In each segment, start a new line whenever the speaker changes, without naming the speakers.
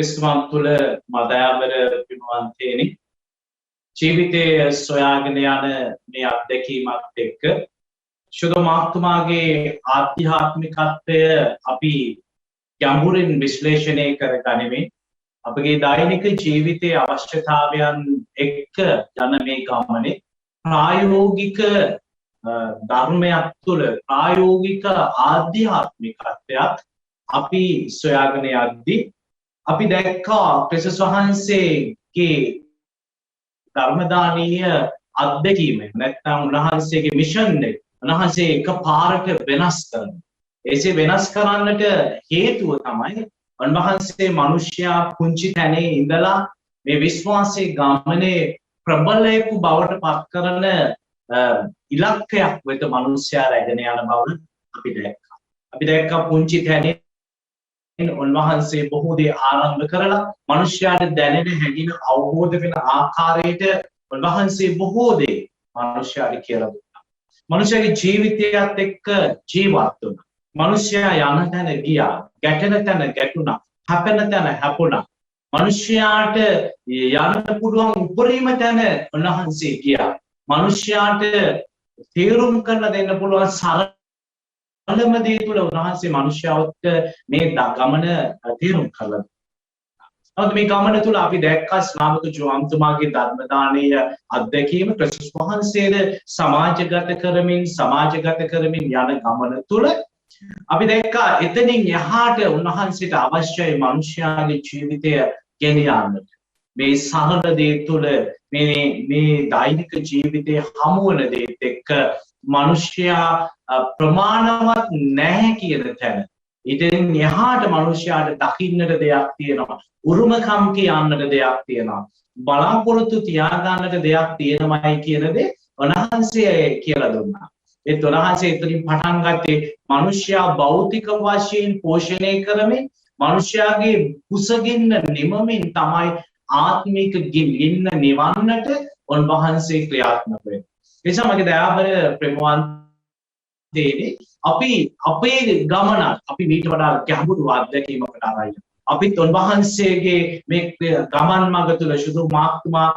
ක්‍රිස්තුමන් තුළ මදයාවර පින්වන්තයනි ජීවිතයේ සොයාගෙන යන මේ අත්දැකීමත් එක්ක ශුද්ධ මාත්තුමාගේ ආධ්‍යාත්මිකත්වය අපි ගැඹුරින් විශ්ලේෂණය කර ගනිමින් අපගේ දෛනික ජීවිතයේ අවශ්‍යතාවයන් එක්ක යන මේ ගමනේ ප්‍රායෝගික ධර්මයක් තුළ ප්‍රායෝගික ආධ්‍යාත්මිකත්වයක් අපි සොයාගෙන යද්දී අපි දැක්කා ක්‍රිස්තුස් වහන්සේගේ ධර්මදානීය අත්දැකීම නැත්නම් උන්වහන්සේගේ මිෂන් එක උන්වහන්සේ එකපාරට වෙනස් කරනවා. එසේ වෙනස් කරන්නට හේතුව තමයි උන්වහන්සේ මිනිසයා කුංචි තැනේ ඉඳලා මේ විශ්වාසයේ ගමනේ ප්‍රබලයෙකු බවට පත් කරන ඉලක්කයක් වෙත මිනිසයා රැගෙන යන බව අපි දැක්කා. අපි දැක්කා පුංචි තැනේ උන්වහන්සේ බොහෝ දේ ආරම්භ කරලා මිනිසයාට දැනෙන හැඟෙන අවබෝධ වෙන ආකාරයට උන්වහන්සේ බොහෝ දේ මිනිසයාට කියලා දුන්නා. මිනිසයාගේ ජීවිතයත් එක්ක ජීවත් වුණා. මිනිසයා යන තැන ගියා, ගැටෙන තැන ගැටුණා, හැපෙන තැන හැපුණා. මිනිසයාට යන්න පුළුවන් උපරිම තැන උන්වහන්සේ ගියා. මිනිසයාට තීරුම් කරලා දෙන්න පුළුවන් සරලම දේ තුල උන්වහන්සේ මිනිසයාට මේ ගමන තීරුම් කළා. නමුත් මේ ගමන තුල අපි දැක්කා ශ්‍රාවක ජෝන්තුමාගේ ධර්මදානීය අත්දැකීම ක්‍රිස්තුස් වහන්සේද සමාජගත කරමින් යන ගමන තුල අපි දැක්කා එතනින් එහාට උන්වහන්සේට අවශ්‍යයි මිනිසයාගේ ජීවිතය ගෙන යන්නට. මේ සරල දේ තුළ මේ දෛනික ජීවිතයේ හමු වන දේත් එක්ක මිනිසයා ප්‍රමාණවත් නැහැ කියන තැන ඉතින් එහාට මිනිසයාට දකින්නට දෙයක් තියෙනවා, උරුමකම් කියන්නට දෙයක් තියෙනවා, බලාපොරොත්තු තියාගන්නට දෙයක් තියෙනමයි කියන දේ උන්වහන්සේ කියලා දුන්නා. ඒත් උන්වහන්සේ එතනින් පටන් ගත්තේ මිනිසයා භෞතික වශයෙන් පෝෂණය කරමින් මිනිසයාගේ කුසගින්න නිමමින් තමයි ආත්මික ගින්න නිවන්නට උන්වහන්සේ ක්‍රියාත්මක වෙන්නේ. ඒ නිසා මගේ දයාබර ප්‍රේමවන්තයනි අපි අපේ ගමන අපි ඊට වඩා ගැඹුරු අත්දැකීමකට ආරයි. අපිත් උන්වහන්සේගේ මේ ගමන් මඟ තුළ සුදු මාක්තුමා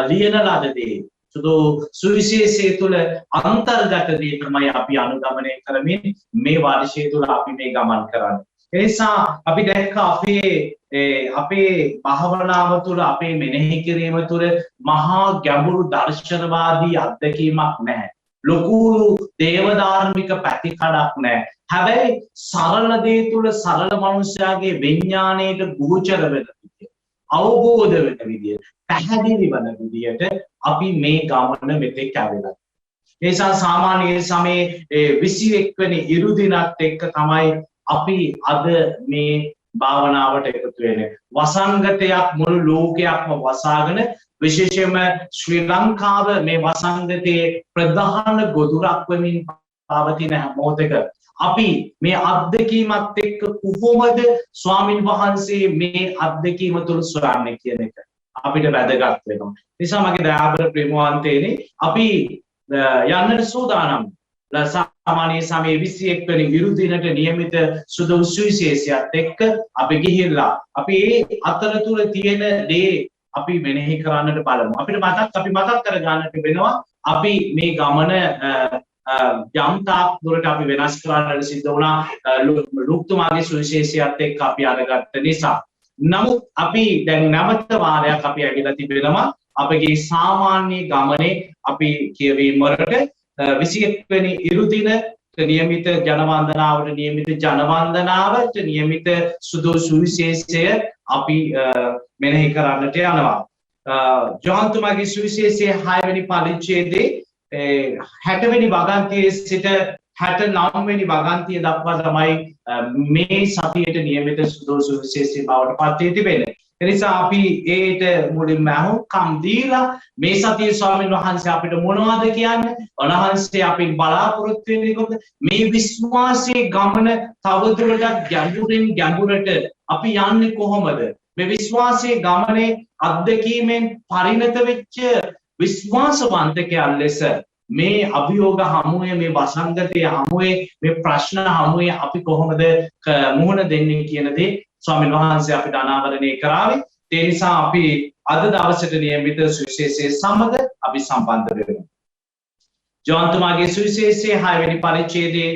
ලියන ලදදී සුදු සුවිශේෂය තුළ අන්තර්ගත දේ තමයි අපි අනුගමනය කරමින් මේ වර්ෂය තුළ අපි මේ ගමන් කරන්නේ. ඒ නිසා අපි දැක්ක අපේ භාවනාව තුළ අපේ මෙනෙහි කිරීම තුළ මහා ගැඹුරු දර්ශනවාදී අත්දැකීමක් නැහැ. ලොකු දේවධාර්මික පැතිකඩක් නැහැ. හැබැයි සරල දේ තුළ සරල මනුෂ්‍යයාගේ විඥාණයට ගෝචර වෙන විදිය, අවබෝධ වෙන විදිය, පැහැදිලි වෙන විදියට අපි මේ ගමන මෙතෙක් ඇවිල්ලා. ඒ නිසා සාමාන්‍ය සමයේ 21 වෙනි ඉරුදිනත් එක්ක තමයි අපි අද මේ භාවනාවට එකතු වෙන්නේ. වසංගතයක් මුළු ලෝකයක්ම වසාගෙන විශේෂයෙන්ම ශ්‍රී ලංකාව මේ වසංගතයේ ප්‍රධාන ගොදුරක් වෙමින් පවතින මොහොතක අපි මේ අත්දැකීමත් එක්ක කොහොමද ස්වාමින් වහන්සේ මේ අත්දැකීම තුළ සොයන්නේ කියන එක අපිට වැදගත් වෙනවා. නිසා මගේ දයාබර ප්‍රේමවන්තයනි අපි යන්නට සූදානම්. සාමාන්‍ය සමයේ 21 වෙනි විරුද්ධිනට නියමිත සුදු සුවිශේෂයත් එක්ක අපි ගිහිල්ලා අපි ඒ අතරතුර තියෙන දේ අපි මෙනෙහි කරන්නට බලමු. අපි මතක් කර ගන්නට වෙනවා අපි මේ ගමන යම් තාක් දුරට අපි වෙනස් කරන්නට සිද්ධ වුණා ලුක්තුමාගේ සුවිශේෂයත් එක්ක අපි අරගත්ත නිසා. නමුත් අපි දැන් නැවත වාරයක් අපි ඇවිල්ලා තිබෙනවා අපගේ සාමාන්‍ය ගමනේ අපි කියවීම වලට 21 වෙනි ඉරුදින නියමිත ජනවන්දනාවට නියමිත සුදු සුවිශේෂය අපි මෙනෙහි කරන්නට යනවා. ජෝහන්තුමාගේ සුවිශේෂයේ 6 වෙනි පරිච්ඡේදයේ 60 වෙනි වගන්තියේ සිට 69 වෙනි වගන්තිය දක්වා තමයි මේ සතියේට නියමිත සුදු සුවිශේෂය බවට පත් වී තිබෙන්නේ. එනිසා අපි ඒට මුලින්ම අහුම්කම් දීලා මේ සතියේ ස්වාමීන් වහන්සේ අපිට මොනවද කියන්නේ? උන්වහන්සේ අපින් බලාපොරොත්තු වෙන්නේ කොහොමද? මේ විශ්වාසයේ ගමන තවදුරටත් ගැඹුරට අපි යන්නේ කොහොමද? මේ විශ්වාසයේ ගමනේ අත්දැකීමෙන් පරිණත වෙච්ච විශ්වාසවන්තකයන් ලෙස මේ අභියෝග හමුවේ මේ වසංගතයේ හමුවේ මේ ප්‍රශ්න හමුවේ අපි කොහොමද මුහුණ දෙන්නේ කියන දේ ස්වාමීන් වහන්සේ අපිට අනාවරණය කරાવી. ඒ නිසා අපි අද දවසට නියමිත සුවිශේෂයේ සමග අපි සම්බන්ධ වෙනවා. ජෝන් තුමාගේ සුවිශේෂයේ 6 වෙනි පරිච්ඡේදයේ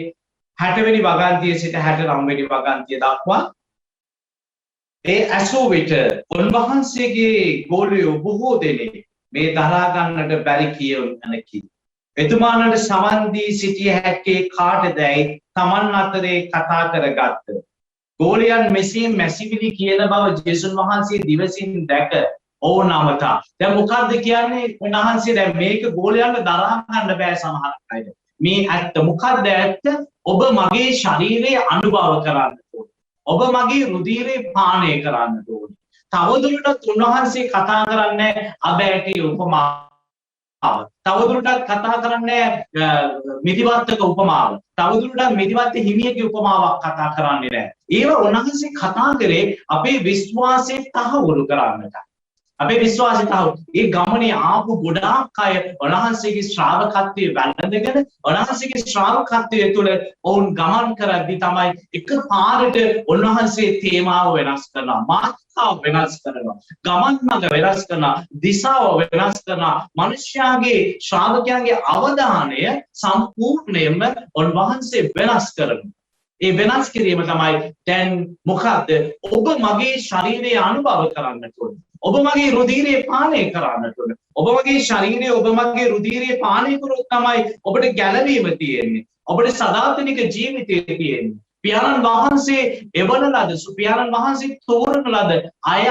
60 වෙනි වගන්තියේ සිට 69 වෙනි වගන්තිය දක්වා ඒ ඇසූ විට උන්වහන්සේගේ ගෝලයෝ බොහෝ දෙනෙක් මේ දරා ගන්නට බැරි කියනකි. එතුමානට සවන් දී සිටිය හැක්කේ කාටදයි තමන් අතරේ කතා කරගත්ත. ගෝලයන් මෙසේ මැසිවිලි කියන බව ජේසුස් වහන්සේ දිවසින් දැක ඔවුන් අමතා. දැන් මොකද්ද කියන්නේ? උන්වහන්සේ දැන් මේක ගෝලයන්ට දරා ගන්න බෑ සමහර අයට. මේ ඇත්ත මොකද්ද ඇත්ත? ඔබ මගේ ශරීරයේ අනුභව කරන්න ඕනේ. ඔබ මගේ රුධිරේ පානය කරන්න ඕනේ. තවදුරටත් උන්වහන්සේ කතා කරන්නේ අබෑටි උපමාව. තවදුරටත් කතා කරන්නේ මිදිවත්තක උපමාව. තවදුරටත් මිදිවත්ත හිමියගේ උපමාවක් කතා කරන්නේ නැහැ. ඒව උන්වහන්සේ කතා කරේ අපේ විශ්වාසයේ තහවුරු කරන්නට. අපේ විශ්වාසය ඒ ගමනේ ආපු ගොඩාක් අය උන්වහන්සේගේ ශ්‍රාවකත්වයේ වැළඳගෙන උන්වහන්සේගේ ශ්‍රාවකත්වයේ තුල ඔවුන් ගමන් කරද්දී තමයි එකපාරට උන්වහන්සේ තේමාව වෙනස් කරනවා, මාතෘකාව වෙනස් කරනවා, ගමන් මඟ වෙනස් කරනවා, දිශාව වෙනස් කරනවා. මිනිස්යාගේ ශ්‍රාවකයන්ගේ අවධානය සම්පූර්ණයෙන්ම උන්වහන්සේ වෙනස් කරනවා. ඒ වෙනස් කිරීම තමයි දැන් මොකද්ද? ඔබ මගේ ශරීරයේ අනුභව කරන්නට ඕනේ. ඔබ මගේ රුධිරය පානය කරන්නට ඕනේ. ඔබ මගේ ශරීරය ඔබ මගේ රුධිරය පානය කරොත් තමයි ඔබට ගැලවීම තියෙන්නේ. ඔබට සදාතනික ජීවිතය තියෙන්නේ. පියාණන් වහන්සේ එවන ලද පියාණන් වහන්සේ තෝරන ලද අය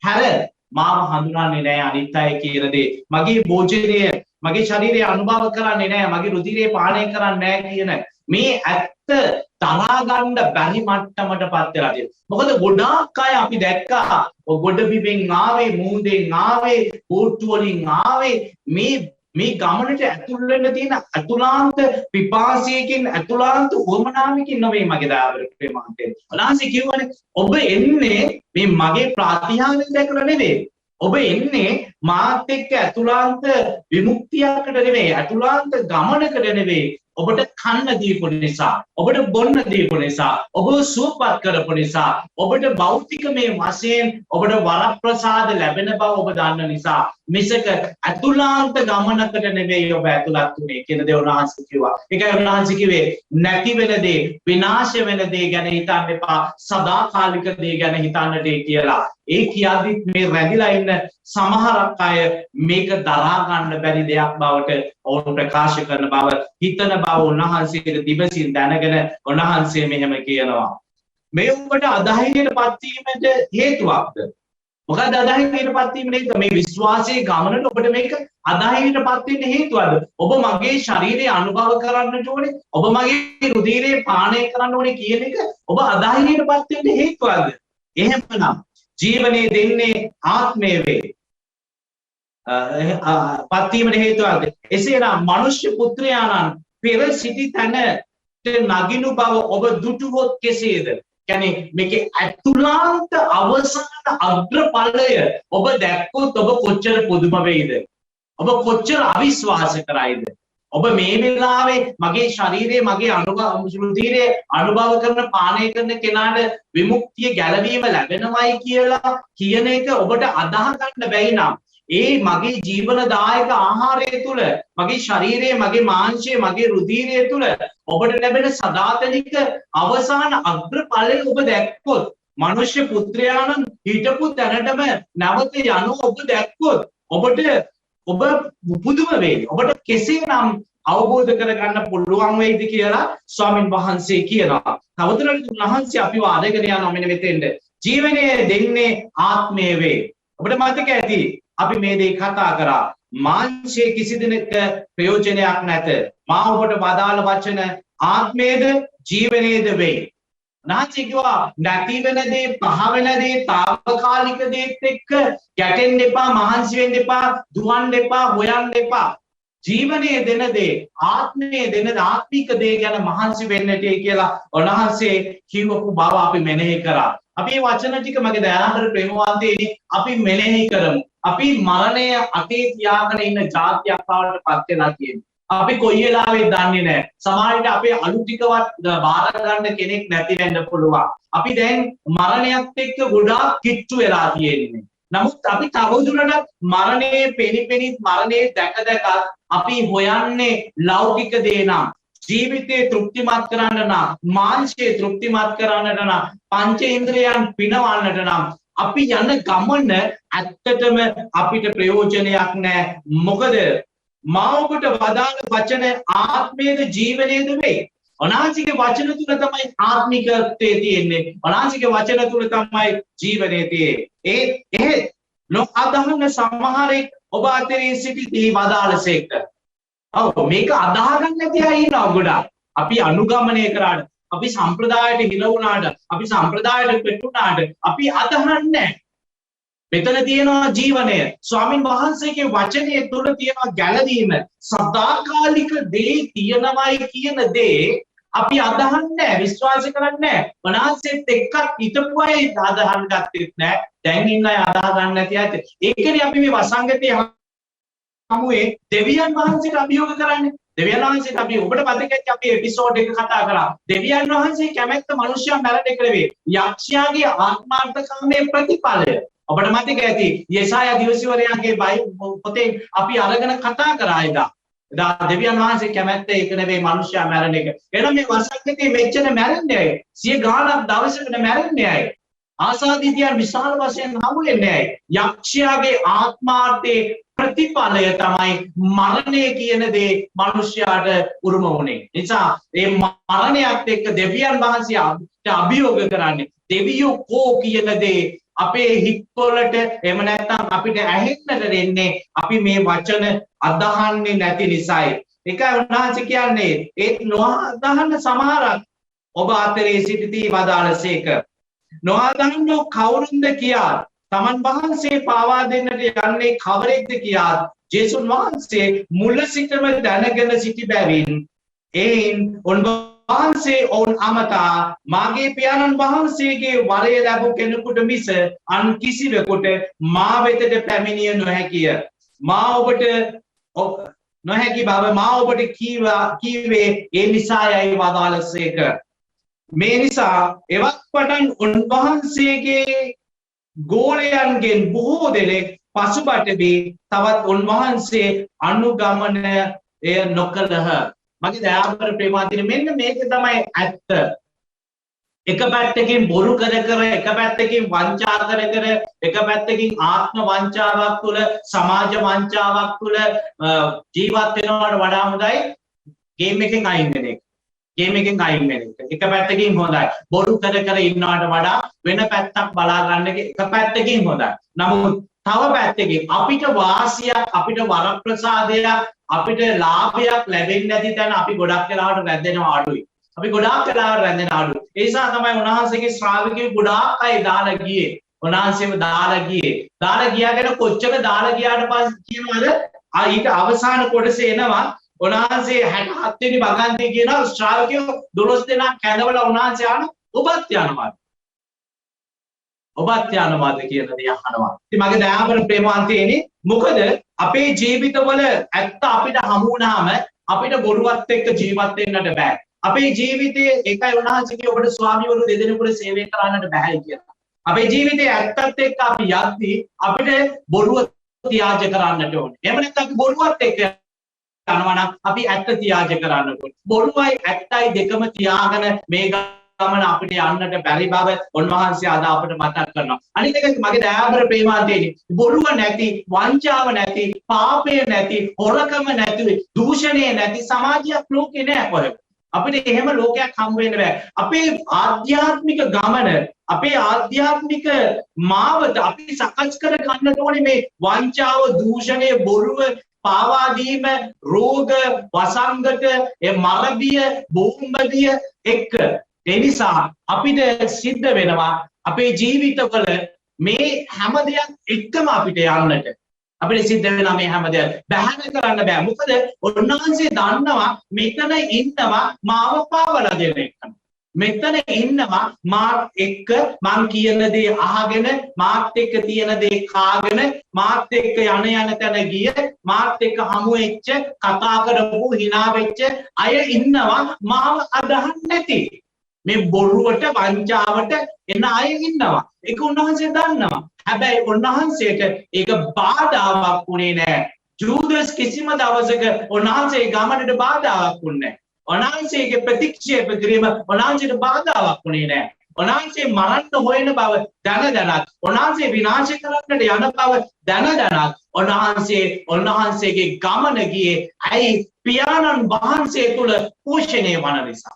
හැර මාව හඳුනන්නේ නැහැ අනිත් අය කියන දේ. මගේ භෝජනය මගේ ශරීරය අනුභව කරන්නේ නැහැ. මගේ රුධිරය පානය කරන්නේ නැහැ කියන මේ ඇත්ත තරහා ගන්න බැරි මට්ටමට පත් වෙලා තියෙනවා. මොකද ගොඩාක් අය අපි දැක්කා ගොඩ බිමෙන් ආවේ, මූදෙන් ආවේ, බෝට්ටු වලින් ආවේ මේ ගමනට ඇතුල් වෙන්න තියෙන අතුලාන්ත පිපාසයකින් අතුලාන්ත උවමනාවකින් නෙවෙයි මගේ දාවර ප්‍රේමාන්තේ. අනාසි කියවනේ ඔබ එන්නේ මේ මගේ ප්‍රාතිහාර්ය දැකලා නෙවෙයි. ඔබ එන්නේ මාත් එක්ක අතුලාන්ත විමුක්තියකට නෙවෙයි, අතුලාන්ත ගමනකට නෙවෙයි. ඔබට කන්න දීපු නිසා, ඔබට බොන්න දීපු නිසා, ඔබ සුවපත් කරපු නිසා, ඔබට භෞතිකමය වශයෙන් ඔබට වරප්‍රසාද ලැබෙන බව ඔබ දන්න නිසා මිසක අතුලාන්ත ගමනකට නෙවෙයි ඔබ ඇතුළත් උනේ කියන දේ උන්වහන්සේ කිව්වා. ඒකයි උන්වහන්සේ කිව්වේ නැති වෙන දේ, විනාශ වෙන දේ ගැන හිතන්න එපා, සදාකාලික දේ ගැන හිතන්නට කියලා. ඒ කියද්දි මේ රැඳිලා ඉන්න සමහරක් අය මේක දරා ගන්න බැරි දෙයක් බවට ඔවුන් ප්‍රකාශ කරන බව, හිතන බව උන්වහන්සේට දිවසින් දැනගෙන උන්වහන්සේ මෙහෙම කියනවා. මේ ඔබට අධෛර්යයට පත්වීමට හේතුවක්ද? මොකද අධෛර්යයට පත්වීමට හේතුව මේ විශ්වාසයේ ගමනට ඔබට මේක අධෛර්යයට පත් වෙන්න හේතුවද? ඔබ මගේ ශරීරය අනුභව කරන්නට ඕනේ, ඔබ මගේ රුධිරය පානය කරන්න ඕනේ කියන එක ඔබ අධෛර්යයට පත් වෙන්න හේතුවද? එහෙමනම් ජීවනයේ දෙන්නේ ආත්මය වේ. පත්වීමට හේතුවද? එසේනම් මනුෂ්‍ය පුත්‍රයාණන් පෙර සිටි තැනට නගිනු බව ඔබ දුටුවොත් කෙසේද? කියන්නේ මේකේ අතුලාන්ත අවසාන අග්‍රඵලය ඔබ දැක්කොත් ඔබ කොච්චර පුදුම වෙයිද? ඔබ කොච්චර අවිශ්වාස කරයිද? ඔබ මේ වෙලාවේ මගේ ශරීරයේ මගේ රුධිරයේ අනුභව කරන පානය කරන කෙනාට විමුක්තිය ගැලවීම ලැබෙනවයි කියලා කියන එක ඔබට අදාහ ගන්න බැයි නම් ඒ මගේ ජීවනදායක ආහාරය තුල මගේ ශරීරයේ මගේ මාංශයේ මගේ රුධිරය තුල ඔබට ලැබෙන සදාතනික අවසාන අග්‍රඵලය ඔබ දැක්කොත්, මනුෂ්‍ය පුත්‍රයාණන් හිටපු තැනටම නැවත යනු ඔබ දැක්කොත් ඔබ පුදුම වෙයි. ඔබට කෙසේනම් අවබෝධ කරගන්න පුළුවන් වෙයිද කියලා ස්වාමින් වහන්සේ කියනවා. තවදුරටත් උන්වහන්සේ අපිව අරගෙන යනවා මෙන්න මෙතෙන්ද. ජීවනය දෙන්නේ ආත්මය වේ. ඔබට මතක ඇති අපි මේ දේ කතා කරා. මාංශයේ කිසි දිනක ප්‍රයෝජනයක් නැත. මා ඔබට වදාළ වචන ආත්මයේද ජීවනයේද වේ. නාචි කිව්වා නැති වෙන දේ, පහ වෙන දේ, తాවකාලික දේත් එක්ක ගැටෙන්න එපා, මහන්සි වෙන්න එපා, දුවන්න එපා, හොයන්න එපා. ජීවනයේ දෙන දේ, ආත්මයේ දෙන ආත්මික දේ ගැන මහන්සි වෙන්නට කියලා උන්වහන්සේ කිව්වපු බව අපි මෙනෙහි කරා. අපි මේ වචන ටික මගේ දයාබර ප්‍රේමවන්තයනි අපි මෙනෙහි කරමු. අපි මරණය අතේ තියාගෙන ඉන්න ජාතියක් බවට පත් වෙලා තියෙනවා. අපි කොයි වෙලාවෙ දන්නේ නැහැ. සමහර විට අපේ අලු ටිකවත් බාර ගන්න කෙනෙක් නැති වෙන්න පුළුවන්. අපි දැන් මරණයත් එක්ක ගොඩාක් කිට්ටු වෙලා තියෙන්නේ. නමුත් අපි තවදුරටත් මරණයේ පෙනිපෙනිත් මරණයේ දැක අපි හොයන්නේ ලෞකික දේ නම් ජීවිතේ තෘප්තිමත් කරන්න නම් මාංශයේ තෘප්තිමත් කරන්නට නම් පංචේන්ද්‍රයන් පිනවන්නට නම් අපි යන ගමන ඇත්තටම අපිට ප්‍රයෝජනයක් නැහැ. මොකද මා ඔබට වදාළ වචන ආත්මයේද ජීවනයේද වේ. අනාසික වචන තුල තමයි ආත්මිකත්වයේ තියෙන්නේ. අනාසික වචන තුල තමයි ජීවනයේ තියෙන්නේ. ඒ නොඅදහන සමහරෙක් ඔබ අතරේ සිටිදී වදාළසේක. ඔව් මේක අදාහ ගන්න නැති අය ඉන්නවා ගොඩාක්. අපි අනුගමනය කරාට, අපි සම්ප්‍රදායට හිර වුණාට, අපි සම්ප්‍රදායට පෙටුණාට අපි අදහන්නේ නැහැ. මෙතන තියෙනවා ජීවනය. ස්වාමින් වහන්සේගේ වචනයේ තුල තියෙනවා ගැළවීම. සදාකාලික දේ තියෙනවයි කියන දේ අපි අදහන්නේ නැහැ, විශ්වාස කරන්නේ නැහැ. වනාසෙත් එක්ක හිටපු අය අදහන් ගත්තෙත් නැහැ. දැන් ඉන්න අය අදහ ගන්න නැති අය. ඒකනේ අපි මේ වසංගතයේ හමුවේ දෙවියන් වහන්සේට අභියෝග කරන්නේ. දෙවියන් වහන්සේට අපි ඔබට මතකයි අපි එපිසෝඩ් එක කතා කරා. දෙවියන් වහන්සේ කැමැත්ත මිනිසයා මැරෙන්න එක නෙවෙයි. යක්ෂයාගේ ආත්මාර්ථකාමයේ ප්‍රතිඵලය. ඔබට මතක ඇති යෙසායා දිවසිවරයාගේ පොතේ අපි අරගෙන කතා කරා එදා. දෙවියන් වහන්සේ කැමැත්ත ඒක නෙවෙයි මිනිසයා මැරෙන එක. එහෙනම් මේ වසංගතයේ මෙච්චර මැරෙන්නේ ඇයි? 100 ගාණක් දවසකට මැරෙන්නේ ඇයි? ආසාදිතියන් විශාල වශයෙන් හමු වෙන්නේ ඇයි? යක්ෂයාගේ ආත්මාර්ථයේ ප්‍රතිඵලය තමයි මරණය කියන දේ මිනිසයාට උරුම වුණේ. නිසා මේ මරණයත් එක්ක දෙවියන් වහන්සේ අභියෝග කරන්නේ දෙවියෝ කෝ කියන දේ අපේ හිත්වලට එහෙම නැත්නම් අපිට ඇහෙන්නට දෙන්නේ අපි මේ වචන අදහන්නේ නැති නිසායි. ඒකයි උන්වහන්සේ කියන්නේ ඒත් නොඅදහන සමහරක් ඔබ අතරේ සිටිති වදාළසේක. නොඅදහන්නෝ කවුරුන්ද කියා තමන් වහන්සේ පාවා දෙන්නට යන්නේ කවරෙක්ද කියා ජේසුස් වහන්සේ මුල සිටම දැනගෙන සිටි බැවින් එයින් උන්වහන්සේ ඔවුන් අමතා මාගේ පියාණන් වහන්සේගේ වරය ලැබු කෙනෙකුට මිස අන් කිසිවෙකුට මා වෙතට පැමිණිය නොහැකිය. මා ඔබට නොහැකි බව මා ඔබට කීවේ ඒ නිසායයි වදාළසේක. මේ නිසා එවක් පටන් උන්වහන්සේගේ ගෝලයන්ගෙන් බොහෝ දෙනෙක් පසුබට වී තවත් උන්වහන්සේ අනුගමනය නොකළහ. මගේ දයාබර ප්‍රේමාන්තිනේ මෙන්න මේක තමයි ඇත්ත. එක පැත්තකින් බොරු කර එක පැත්තකින් වංචා කර එක පැත්තකින් ආත්ම වංචාවක් තුළ සමාජ වංචාවක් තුළ ජීවත් වෙනවට වඩා හොඳයි ගේම් එකෙන් අයින් වෙන එක. ගේම් එකෙන් අයින් වෙන එක. එක පැත්තකින් හොඳයි. බොරු කර ඉන්නවට වඩා වෙන පැත්තක් බලා ගන්න එක පැත්තකින් හොඳයි. නමුත් තව පැත්තකින් අපිට වාසියක්, අපිට වරප්‍රසාදයක්, අපිට ලාභයක් ලැබෙන්නේ නැති තැන අපි ගොඩක් වෙලාවට රැඳෙනවා අඩුයි. අපි ගොඩාක් වෙලාවට රැඳෙන අඩුයි. ඒ නිසා තමයි උන්වහන්සේගේ ශ්‍රාවකයෝ ගොඩාක් අය දාලා ගියේ. උන්වහන්සේව දාලා ගියේ. දාලා ගියාගෙන කොච්චර දාලා ගියාට පස්සේ කියනවාද ඊට අවසාන කොටසේ එනවා උන්වහන්සේ 67 වෙනි භගන්තිය කියනවා ශ්‍රාවකයෝ 12 දෙනා කැඳවලා උන්වහන්සේ ආන ඔබත් යනවා. ඔබත් යනවාද කියන දේ අහනවා. ඉතින් මගේ දයාබර ප්‍රේමාන්තයනේ මොකද අපේ ජීවිතවල ඇත්ත අපිට හමු වුණාම අපිට බොරුවත් එක්ක ජීවත් වෙන්නට බෑ. අපේ ජීවිතයේ ඒකයි උන්වහන්සේ ඔබට ස්වාමිවරු දෙදෙනෙකුට සේවය කරන්නට බෑ කියලා. අපේ ජීවිතයේ ඇත්තත් එක්ක අපි යද්දී අපිට බොරුව ත්‍යාජ කරන්නට ඕනේ. එහෙම නැත්නම් අපි බොරුවත් එක්ක යනවා නම් අපි ඇත්ත ත්‍යාජ කරන්න ඕනේ. බොරුවයි ඇත්තයි දෙකම තියාගෙන මේ ගමන අපිට යන්නට බැරි බව උන්වහන්සේ අද අපිට මතක් කරනවා. අනිත් එක මගේ දයාබර ප්‍රේමාන්තයනේ බොරුව නැති, වංචාව නැති, පාපය නැති, හොරකම නැති, දූෂණය නැති සමාජයක් ලෝකේ නෑ කොහෙවත්. අපිට එහෙම ලෝකයක් හම් වෙන්න බෑ. අපේ ආධ්‍යාත්මික ගමන, අපේ ආධ්‍යාත්මික මාවත අපි සකස් කර ගන්න ඕනේ මේ වංචාව, දූෂණය, බොරුව, පාවා දීම, රෝග, වසංගත, මරබිය, බෝම්බදිය එක්ක. ඒ නිසා අපිට සිද්ධ වෙනවා අපේ ජීවිතවල මේ හැම දෙයක් එක්කම අපිට යන්නට. අපිට සිද්ධ වෙනවා මේ හැම දෙයක් බැහැර කරන්න බෑ. මොකද උන්වහන්සේ දන්නවා මෙතන ඉන්නවා මාව පාවලා දෙන එක. මෙතන ඉන්නවා මාත් එක්ක මං කියන දේ අහගෙන මාත් එක්ක තියෙන දේ කාගෙන මාත් එක්ක යන තැන ගිය මාත් එක්ක හමු වෙච්ච කතා කරපු hina වෙච්ච අය ඉන්නවා මාව අදහන්නේ නැති මේ බොරුවට වංචාවට එන අය ඉන්නවා ඒක උන්වහන්සේ දන්නවා හැබැයි උන්වහන්සේට ඒක බාධාවක් වුණේ නැහැ ජූදස් කිසිම දවසක උන්වහන්සේ ගමනට බාධාවක් වුණේ නැහැ උන්වහන්සේගේ ප්‍රතික්ෂේප කිරීම උන්වහන්සේට බාධාවක් වුණේ නැහැ. උන්වහන්සේ මරන්න හොයන බව දැනදැනත් උන්වහන්සේ විනාශ කරන්නට යන බව දැනදැනත් උන්වහන්සේගේ ගමන ගියේ ඇයි පියාණන් වහන්සේ තුල පෝෂණය වන නිසා.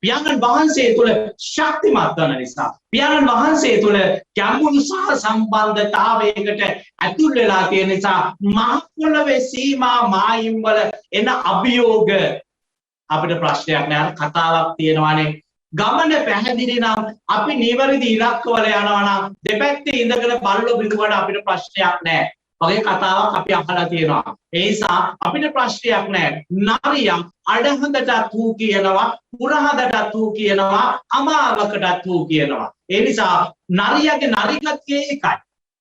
පියාණන් වහන්සේ තුල ශක්තිමත් වන නිසා. පියාණන් වහන්සේ තුල ගැඹුරු සහ සම්බන්ධතාවයකට ඇතුල් වෙලා තියෙන නිසා මහ පොළවේ සීමා මායිම් වල එන අභියෝග අපිට ප්‍රශ්නයක් නෑ කතාවක් තියෙනවානේ ගමන පැහැදිලි නම් අපි නිවැරදි ඉලක්කවල යනවා නම් දෙපැත්තේ ඉඳගෙන බල්ලෝ බිරුවට අපිට ප්‍රශ්නයක් නෑ වගේ කතාවක් අපි අහලා තියෙනවා ඒ නිසා අපිට ප්‍රශ්නයක් නෑ නරියක් අඩහඳටත් හූ කියනවා පුරහඳටත් හූ කියනවා අමාවකටත් හූ කියනවා ඒ නිසා නරියගේ නරිකත්වය ඒකයි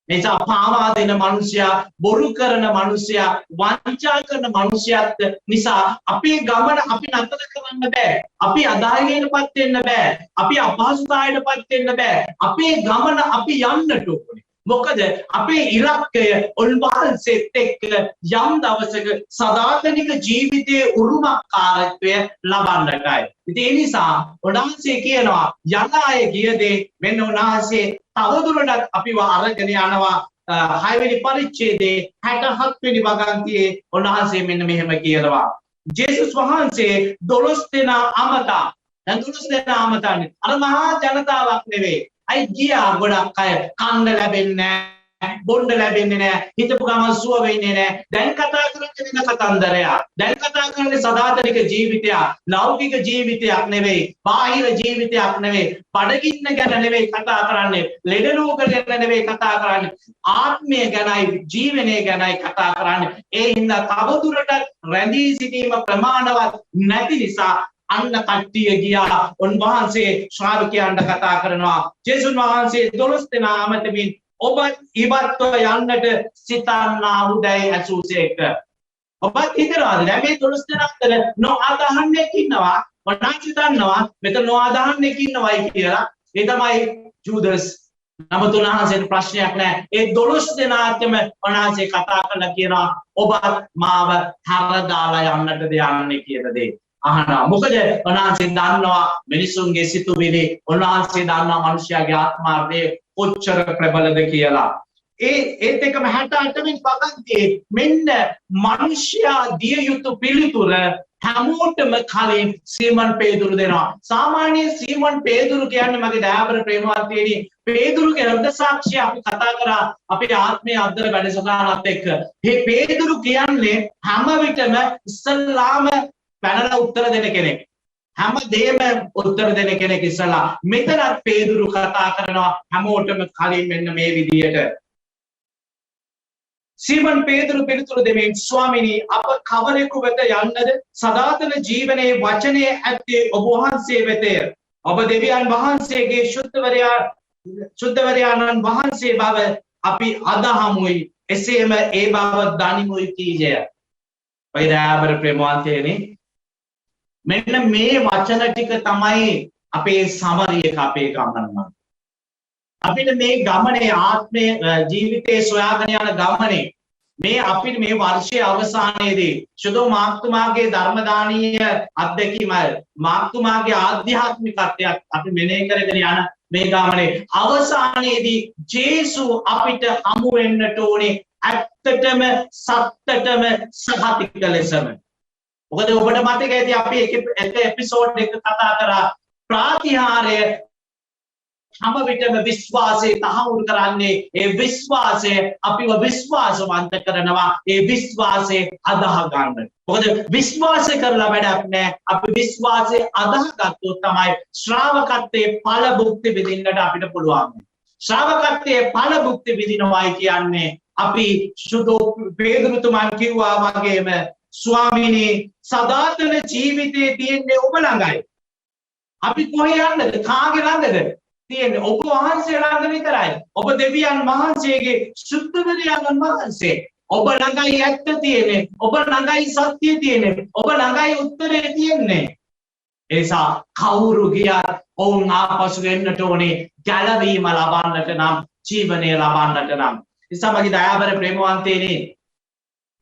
නිසා පාවා දෙන මනුෂ්‍යයා බොරු කරන මනුෂ්‍යයා වංචා කරන මනුෂ්‍යයත් නිසා අපේ ගමන අපි නතර කරන්න බෑ අපි අදායනයටපත් වෙන්න බෑ අපි අපහසුතාවයටපත් වෙන්න බෑ අපේ ගමන අපි යන්නට ඕනේ මොකද අපේ ඉලක්කය උන්වහන්සේත් එක්ක යම් දවසක සදාතනික ජීවිතයේ උරුමකාරත්වය ලබන්නටයි ඉතින් ඒ නිසා උන්වහන්සේ කියනවා යන අය ගියදේ මෙන්න උන්වහන්සේ තවදුරටත් අපිව අරගෙන යනවා 6 වෙනි පරිච්ඡේදයේ 67 වෙනි වගන්තියේ උන්වහන්සේ මෙන්න මෙහෙම කියනවා ජේසුස් වහන්සේ 12 දෙනා අමතා දැන් 12 දෙනා අමතානේ අර මහා ජනතාවක් නෙවෙයි අයි ගියා ගොඩක් අය කන්න ලැබෙන්නේ නැහැ බොන්න ලැබෙන්නේ නැහැ හිතපු ගමන් සුව වෙන්නේ නැහැ දැන් කතා කරන්නේ වෙන කතන්දරයක් දැන් කතා කරන්නේ සදාතනික ජීවිතයක් ලෞකික ජීවිතයක් නෙවෙයි බාහිර ජීවිතයක් නෙවෙයි බඩගින්න ගැන නෙවෙයි කතා කරන්නේ ලෙඩ රෝග ගැන නෙවෙයි කතා කරන්නේ ආත්මය ගැනයි ජීවනය ගැනයි කතා කරන්නේ ඒ හින්දා තවදුරටත් රැඳී සිටීම ප්‍රමාණවත් නැති නිසා අන්න කට්ටිය ගියා උන්වහන්සේ ශ්‍රාවකයන්ට කතා කරනවා ජේසුස් වහන්සේ 12 දෙනා අමතමින් ඔබ ඉවත්ව යන්නට සිතන්නා උදැයි ඇසූසේක ඔබත් හිතනවාද දැන් මේ 12 දෙනා අතර නොඅදහන්නේක් ඉන්නවා ඔන්නාචි දන්නවා මෙතන නොඅදහන්නේක් ඉන්නවයි කියලා ඒ තමයි ජූදස් නමුත් උන්වහන්සේට ප්‍රශ්නයක් නැහැ ඒ 12 දෙනාටම උන්වහන්සේ කතා කරලා කියනවා ඔබත් මාව හැරදාලා යන්නටද යන්නේ කියන දේ අහනවා මොකද උන්වහන්සේ දන්නවා මිනිසුන්ගේ සිතුවිලි උන්වහන්සේ දන්නවා මිනිස්යාගේ ආත්මාර්ථය කොච්චර ප්‍රබලද කියලා ඒත් එකම 68 වෙනි පදයේ මෙන්න මිනිස්යා දිය යුතු පිළිතුර හැමෝටම කලින් සීමන් පේදුරු දෙනවා සාමාන්‍ය සීමන් පේදුරු කියන්නේ මගේ දයාබර ප්‍රේමවන්තයනි පේදුරුගේ හෘද සාක්ෂිය අපි කතා කරා අපේ ආත්මීය අද්දර වැඩසටහනත් එක්ක මේ පේදුරු කියන්නේ හැම විටම ඉස්ලාම පැනලා උත්තර දෙන කෙනෙක් හැමදේම උත්තර දෙන කෙනෙක් ඉස්සලා මෙතනත් පේදුරු කතා කරනවා හැමෝටම කලින් මෙන්න මේ විදියට සීමන් පේදුරු පිළිතුරු දෙමින් ස්වාමීනි අප කවරෙකු වෙත යන්නද සදාතන ජීවනයේ වචනයේ ඇත්තේ ඔබ වහන්සේ වෙතය ඔබ දෙවියන් වහන්සේගේ ශුද්ධවරයාණන් වහන්සේ බව අපි අදහමුයි එසේම ඒ බව දනිමුයි කීජය වෛරාබර ප්‍රේමවන්තයනි මෙන්න මේ වචන ටික තමයි අපේ සමරියක අපේ ගමන අපිට මේ ගමනේ ආත්මයේ ජීවිතයේ සොයාගෙන යන ගමනේ මේ අපිට මේ වර්ෂයේ අවසානයේදී සුදු මාක්තුමාගේ ධර්මදානීය අත්දැකීම මාක්තුමාගේ ආධ්‍යාත්මිකත්වයක් අපි මෙනෙහි කරගෙන යන මේ ගමනේ අවසානයේදී ජේසු අපිට හමු වෙන්නට ඕනේ ඇත්තටම සත්‍යටම සහතික ලෙසම මොකද ඔබට මතක ඇති අපි එක එපිසෝඩ් එක කතා කරා ප්‍රාතිහාර්ය හැම විටම විශ්වාසය තහවුරු කරන්නේ ඒ විශ්වාසය අපිව විශ්වාසවන්ත කරනවා ඒ විශ්වාසය අදාහ ගන්න. මොකද විශ්වාස කරලා වැඩක් නැහැ. අපි විශ්වාසය අදාහගත්තොත් තමයි ශ්‍රාවකත්වයේ ඵල භුක්ති විඳින්නට අපිට පුළුවන්. ශ්‍රාවකත්වයේ ඵල භුක්ති විඳිනවායි කියන්නේ අපි සුදු පේදුරුතුමන් කිව්වා වගේම ස්වාමීනි සදාතන ජීවිතයේ තියෙන්නේ ඔබ ළඟයි. අපි කොහේ යන්නද? කාගේ ළඟද තියෙන්නේ? ඔබ වහන්සේ ළඟ විතරයි. ඔබ දෙවියන් වහන්සේගේ සුද්ධවරයන් වහන්සේ. ඔබ ළඟයි ඇත්ත තියෙන්නේ. ඔබ ළඟයි සත්‍ය තියෙන්නේ. ඔබ ළඟයි උත්තරේ තියෙන්නේ. එසා කවුරු ගියත් ඔවුන් ආපසු එන්නට ඕනේ ගැලවීම ලබන්නට නම්, ජීවනය ලබන්නට නම්. නිසා මගේ දයාබර ප්‍රේමවන්තයනි,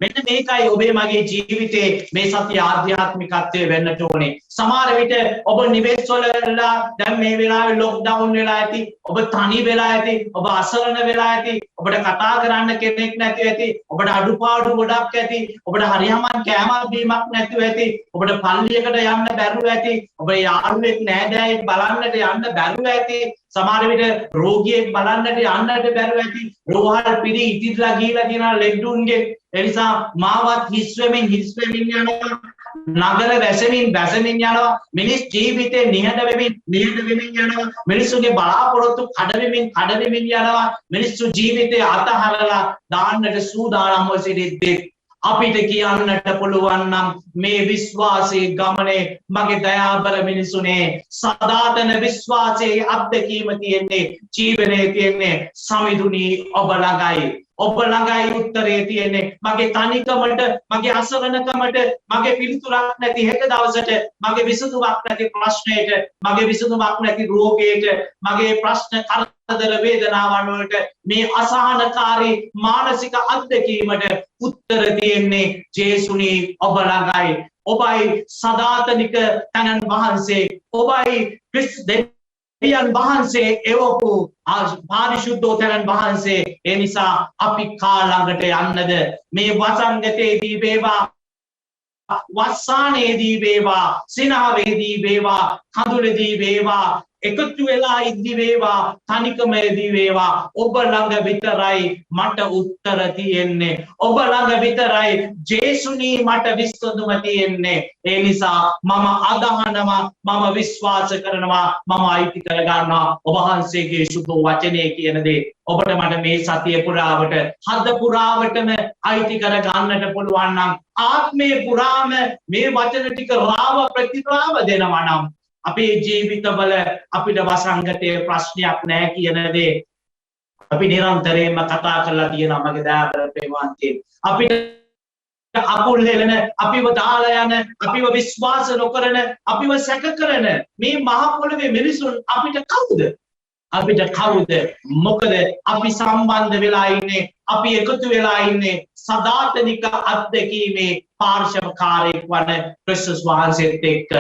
මෙන්න මේකයි ඔබේ මගේ ජීවිතේ මේ සත්‍ය ආධ්‍යාත්මිකත්වයේ වෙන්නට ඕනේ. සමහර විට ඔබ නිවෙස් වල වෙලා දැන් මේ වෙලාවේ ලොක්ඩවුන් වෙලා ඇති, ඔබ තනි වෙලා ඇති, ඔබ අසරණ වෙලා ඇති, ඔබට කතා කරන්න කෙනෙක් නැතුව ඇති, ඔබට අඩුපාඩු ගොඩක් ඇති, ඔබට හරියමන් කෑමක් බීමක් නැතුව ඇති, ඔබට පල්ලියකට යන්න බැරුව ඇති, ඔබ යාළුවෙක් නෑදෑයෙක් බලන්නට යන්න බැරුව ඇති, සමහර විට රෝගියෙක් බලන්නට යන්නට බැරුව ඇති, රෝහල් පිරි ඉතිරිලා ගිහිලා තියෙන ලෙඩුන්ගේ. එනිසා මාවත් හිස් වෙමින් යනවා, නගර වැසෙමින් යනවා, මිනිස් ජීවිතේ නිහඬ වෙමින් යනවා, මිනිසුගේ බලාපොරොත්තු කඩ වෙමින් යනවා, මිනිස්සු ජීවිතේ අතහරලා දාන්නට සූදානම්ව සිටිද්දී අපිට කියන්නට පුළුවන් නම් මේ විශ්වාසයේ ගමනේ මගේ දයාබර මිනිසුනේ සදාතන විශ්වාසයේ අත්දැකීම තියෙන්නේ, ජීවනයේ තියෙන්නේ සමිඳුනි ඔබ ළඟයි. ඔබ ළඟයි උත්තරේ තියෙන්නේ. මගේ තනිකමට, මගේ අසරණකමට, මගේ පිළිතුරක් නැති හෙට දවසට, මගේ විසඳුමක් නැති ප්‍රශ්නයට, මගේ විසඳුමක් නැති රෝගයට, මගේ ප්‍රශ්න කරදර වේදනාවන් වලට, මේ අසහනකාරී මානසික අත්දැකීමට උත්තර තියෙන්නේ ජේසුනි ඔබ ළඟයි. ඔබයි සදාතනික තනන් වහන්සේ, ඔබයි දෙවියන් වහන්සේ එවපු පාරිශුද්ධෝතනන් වහන්සේ. ඒ නිසා අපි කා ළඟට යන්නද? මේ වසංගතයේදී වේවා, වස්සානයේදී වේවා, සිනහවේදී වේවා, කඳුලේදී වේවා, එකතු වෙලා ඉද්දි වේවා, තනිකමේදී වේවා, ඔබ ළඟ විතරයි මට උත්තර තියෙන්නේ. ඔබ ළඟ විතරයි ජේසුනි මට විසඳුම තියෙන්නේ. ඒ නිසා මම අදහනවා, මම විශ්වාස කරනවා, මම අයිති කරගන්නවා ඔබ වහන්සේගේ සුදු වචනේ කියන දේ. ඔබට මට මේ සතිය පුරාවට, හද පුරාවටම අයිති කර ගන්නට පුළුවන් නම්, ආත්මේ පුරාම මේ වචන ටික රාව ප්‍රතිරාව දෙනවා නම්, අපේ ජීවිතවල අපිට වසංගතයේ ප්‍රශ්නයක් නැහැ කියන දේ අපි නිරන්තරයෙන්ම කතා කරලා තියෙනවා මගේ දයාබර ප්‍රේමවන්තයන්. අපිට අකුල් හෙලන, අපිව දාලා යන, අපිව විශ්වාස නොකරන, අපිව සැක කරන මේ මහ පොළවේ මිනිසුන් අපිට කවුද? මොකද අපි සම්බන්ධ වෙලා ඉන්නේ, අපි එකතු වෙලා ඉන්නේ සදාතනික අත්දැකීමේ පාර්ශවකාරයෙක් වන ක්‍රිස්තුස් වහන්සේත් එක්ක.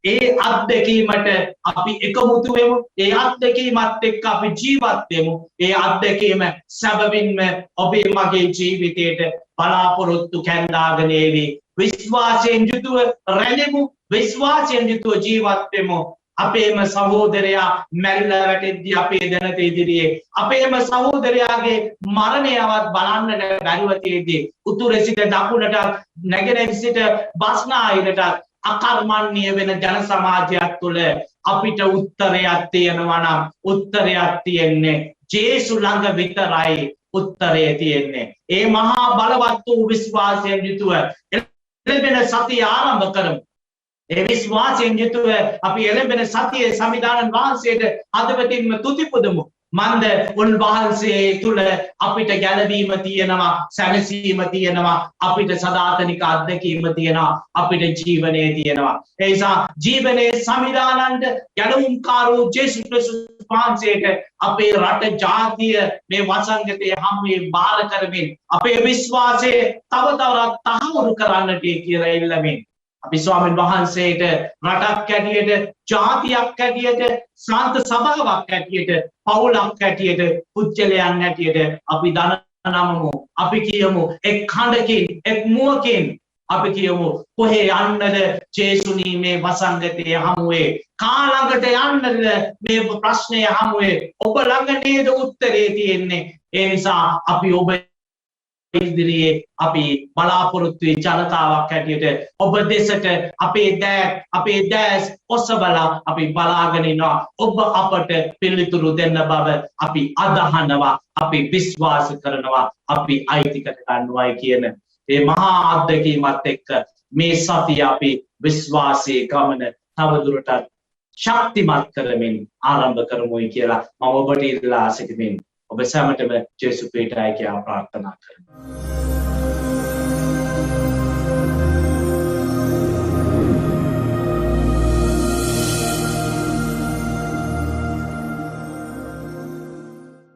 ඒ අත්දැකීමට අපි එකමුතු වෙමු. ඒ අත්දැකීමත් එක්ක අපි ජීවත් වෙමු. ඒ අත්දැකීම සැබවින්ම ඔබේ මගේ ජීවිතයට බලාපොරොත්තු කැඳාගෙන ඒවි. විශ්වාසයෙන් යුතුව රැඳෙමු, විශ්වාසයෙන් යුතුව ජීවත් වෙමු. අපේම සහෝදරයා මැරිලා වැටෙද්දී අපේ දැනට ඉදිරියේ, අපේම සහෝදරයාගේ මරණයවත් බලන්නට බැරුව තියෙද්දී, උතුරේ සිට දකුණට, නැගෙනහිර සිට බස්නාහිරට අකර්මණ්‍ය වෙන ජන සමාජයක් තුළ අපිට උත්තරයක් තියෙනවා නම්, උත්තරයක් තියෙන්නේ ජේසු ළඟ විතරයි. උත්තරය තියෙන්නේ ඒ මහා බලවත් වූ විශ්වාසයෙන් යුතුව එළඹෙන සතිය ආරම්භ කරමු. ඒ විශ්වාසයෙන් යුතුව අපි එළඹෙන සතියේ සමිදානන් වහන්සේට හදවතින්ම තුති පුදමු. මන්ද උන්වහන්සේ තුළ අපිට ගැලවීම තියෙනවා, සැනසීම තියෙනවා, අපිට සදාතනික අත්දැකීම තියෙනවා, අපිට ජීවනය තියෙනවා. ඒ නිසා ජීවනයේ සමිදානන්ට ගැලවුම්කාරෝ ජේසුස් ක්‍රිස්තුස් වහන්සේට අපේ රට ජාතිය මේ වසංගතයේ හැමේ බාර කරමින් අපේ විශ්වාසය තව තවත් තහවුරු කරන්නට කියලා ඉල්ලමින් අපි ස්වාමීන් වහන්සේට රටක් ඇටියට, ජාතියක් ඇටියට, ශාන්ත සභාවක් ඇටියට, පවුලක් ඇටියට, පුජ්‍යලයන් ඇටියට අපි දන නමමු. අපි කියමු එක් කඳකින්, එක් මුවකින් අපි කියමු කොහේ යන්නද ජේසුනි මේ වසංගතයේ හමුවේ? කා ළඟට යන්නද මේ ප්‍රශ්නය හමුවේ? ඔබ ළඟ නේද උත්තරේ තියෙන්නේ? ඒ නිසා අපි ඔබ ඉදිරියේ අපි බලාපොරොත්තු වෙන ජනතාවක් හැටියට ඔබ දෙසට අපේ දැස් ඔසවලා අපි බලාගෙන ඉනවා. ඔබ අපට පිළිතුරු දෙන්න බව අපි අදහනවා, අපි විශ්වාස කරනවා, අපි අයිති කර ගන්නවායි කියන මේ මහා අත්දැකීමත් එක්ක මේ සතිය අපි විශ්වාසයේ ගමන තවදුරටත් ශක්තිමත් කරමින් ආරම්භ කරමුයි කියලා මම ඔබට ඉල්ලා සිටිමින් ඔබ සැමටම ජේසු පීඨයි කියලා ප්‍රාර්ථනා කරමි.